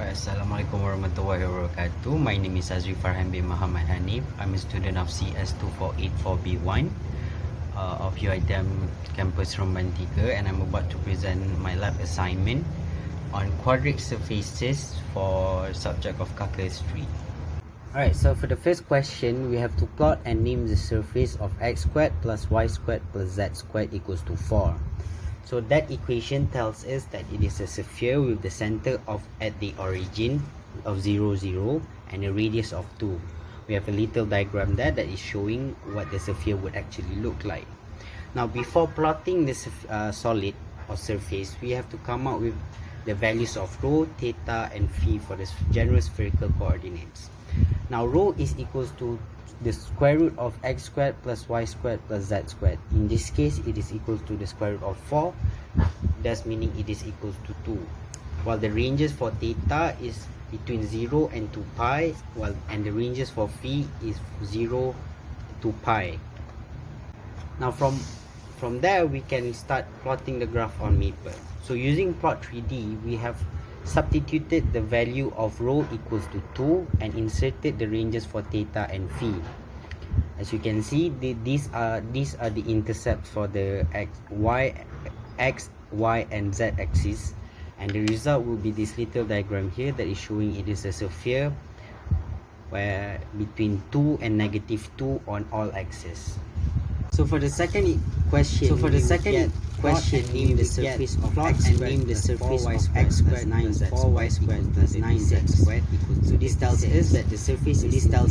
Assalamualaikum warahmatullahi wabarakatuh. My name is Azri Farhan bin Mahammad Hanif. I'm a student of CS2484B1 of UiTM campus Romban 3, and I'm about to present my lab assignment on quadric surfaces for subject of calculus 3. Alright, so for the first question, we have to plot and name the surface of x squared plus y squared plus z squared equals to 4. So that equation tells us that it is a sphere with the center at the origin of 0, 0 and a radius of 2. We have a little diagram there that is showing what the sphere would actually look like. Now, before plotting the solid or surface, we have to come up with the values of rho, theta and phi for the general spherical coordinates. Now, rho is equals to the square root of x squared plus y squared plus z squared. In this case, it is equals to the square root of 4, thus meaning it is equals to 2. While the ranges for theta is between 0 and 2 pi, and the ranges for phi is 0 to pi. Now from there, we can start plotting the graph on Maple. So using plot 3D, we have substituted the value of rho equals to 2 and inserted the ranges for theta and phi. As you can see, these are the intercepts for the x, y and z axis, and the result will be this little diagram here that is showing it is a sphere where between 2 and -2 on all axes. So for the second question, name the surface of x squared plus 4y squared plus 9z squared plus 9z squared equals to. So this tells us that the surface is at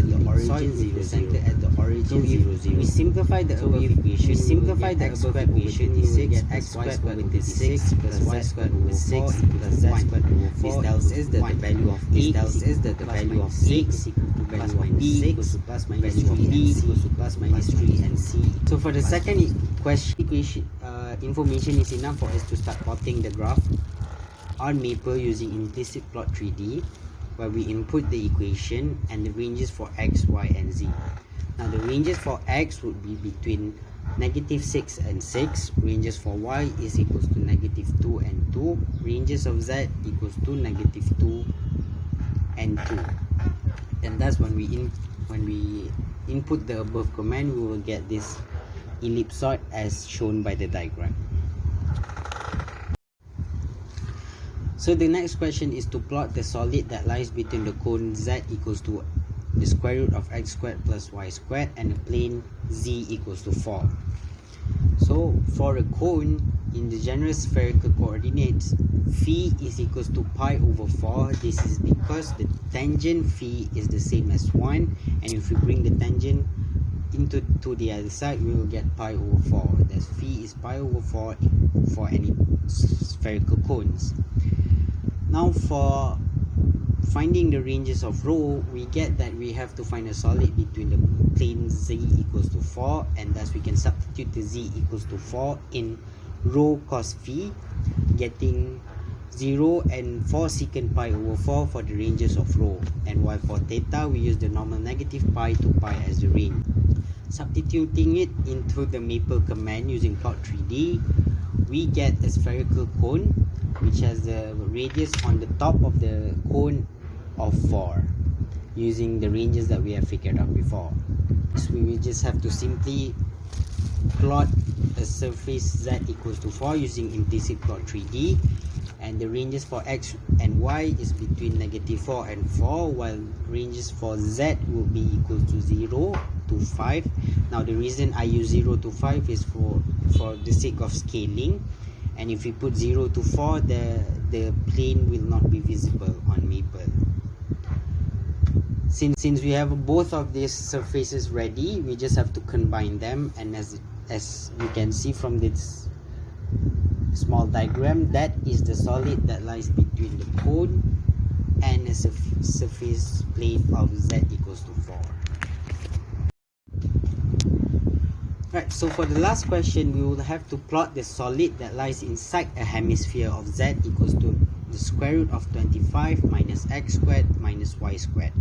the origin 0, 0. So if we simplify the above equation, we simplify the above equation, we will get x squared over 36 plus y squared over 6 plus z squared over 4. This tells us that the value of a is equal to value of 6 equal to value of b equals to plus minus 3b equals to plus minus 3 and c. So for the second equation, information is enough for us to start plotting the graph on Maple using implicit plot 3D, where we input the equation and the ranges for x, y and z. Now the ranges for x would be between -6 and 6, ranges for y is equals to -2 and 2, ranges of z equals to -2 and 2. And thus when we input the above command, we will get this ellipsoid as shown by the diagram. So the next question is to plot the solid that lies between the cone z equals to the square root of x squared plus y squared and the plane z equals to 4. So for a cone in the general spherical coordinates, phi is equals to pi over 4. This is because the tangent phi is the same as 1, and if we bring the tangent to the other side, we will get pi over 4. Thus phi is pi over 4 for any spherical cones. Now for finding the ranges of rho, we get that we have to find a solid between the plane z equals to 4, and thus we can substitute the z equals to 4 in rho cos phi, getting 0 and 4 secant pi over 4 for the ranges of rho, and while for theta we use the normal negative pi to pi as the range. Substituting it into the Maple command using plot 3D, we get a spherical cone which has the radius on the top of the cone of 4 using the ranges that we have figured out before. So we will just have to simply plot a surface z equals to 4 using implicit plot 3D, and the ranges for x and y is between -4 and 4, while ranges for z will be equal to 0 to 5. Now the reason I use 0 to 5 is for the sake of scaling, and if we put 0 to 4, the plane will not be visible on Maple. Since we have both of these surfaces ready, we just have to combine them, and as you can see from this small diagram, that is the solid that lies between the cone and a surface plane of z equals to 4. Right, so for the last question, we will have to plot the solid that lies inside a hemisphere of z equals to the square root of 25 minus x squared minus y squared,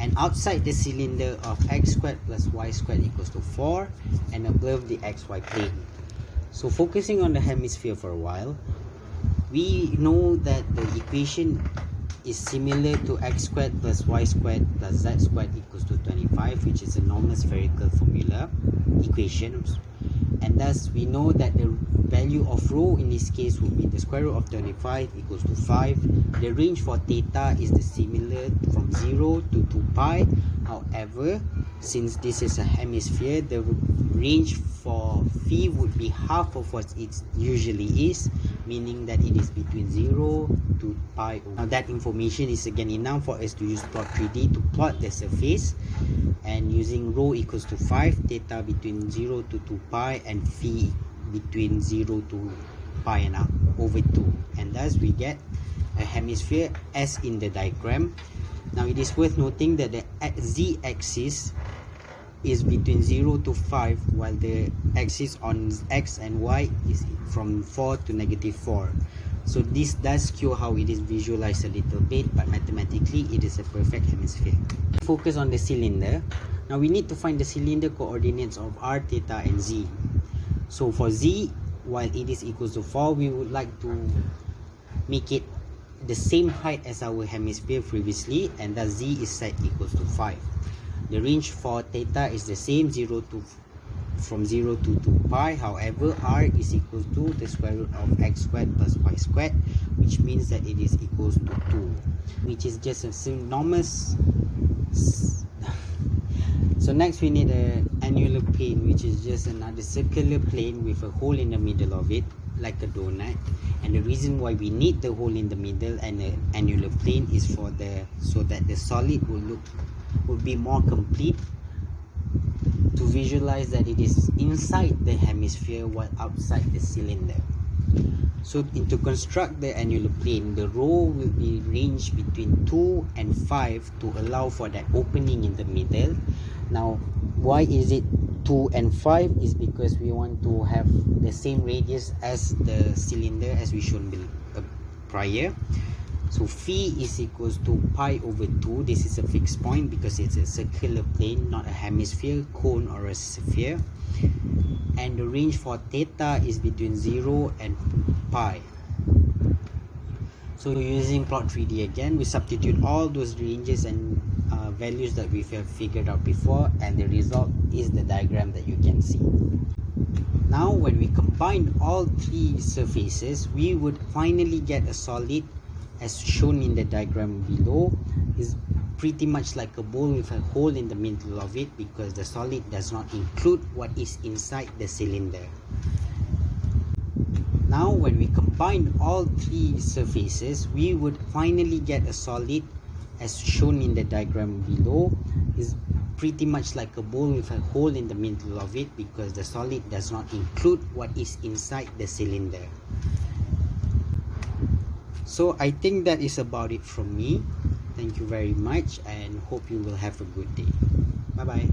and outside the cylinder of x squared plus y squared equals to 4, and above the xy plane. So focusing on the hemisphere for a while, we know that the equation is similar to x squared plus y squared plus z squared equals to 25, which is a normal spherical formula equation, and thus we know that the value of rho in this case would be the square root of 25 equals to 5. The range for theta is the similar from 0 to 2 pi. However, since this is a hemisphere, the range for phi would be half of what it usually is, meaning that it is between 0 to pi. Now that information is again enough for us to use plot 3D to plot the surface, and using rho equals to 5, theta between 0 to 2 pi, and phi between 0 to pi and up over 2, and thus we get a hemisphere as in the diagram. Now it is worth noting that the z-axis is between 0 to 5, while the axis on x and y is from 4 to -4. So this does skew how it is visualized a little bit, but mathematically it is a perfect hemisphere. Focus on the cylinder. Now we need to find the cylinder coordinates of r, theta and z. So for z, while it is equals to 4, we would like to make it the same height as our hemisphere previously, and thus z is set equals to 5. The range for theta is the same, from 0 to 2 pi. However, r is equals to the square root of x squared plus y squared, which means that it is equals to 2, which is just a synonymous. So next we need an annular plane, which is just another circular plane with a hole in the middle of it, like a donut. And the reason why we need the hole in the middle and the annular plane is so that the solid would be more complete, to visualize that it is inside the hemisphere while outside the cylinder. So to construct the annular plane, the rho will be ranged between 2 and 5 to allow for that opening in the middle. Now why is it 2 and 5? Is because we want to have the same radius as the cylinder, as we shown prior. So phi is equals to pi over 2. This is a fixed point because it's a circular plane, not a hemisphere, cone or a sphere. And the range for theta is between 0 and pi. So using plot 3D again, we substitute all those ranges and values that we have figured out before, and the result is the diagram that you can see. Now when we combine all three surfaces, we would finally get a solid as shown in the diagram below. Is pretty much like a bowl with a hole in the middle of it, because the solid does not include what is inside the cylinder. Now when we combine all three surfaces, we would finally get a solid as shown in the diagram below. Is pretty much like a bowl with a hole in the middle of it, because the solid does not include what is inside the cylinder. So I think that is about it from me. Thank you very much, and hope you will have a good day. Bye bye.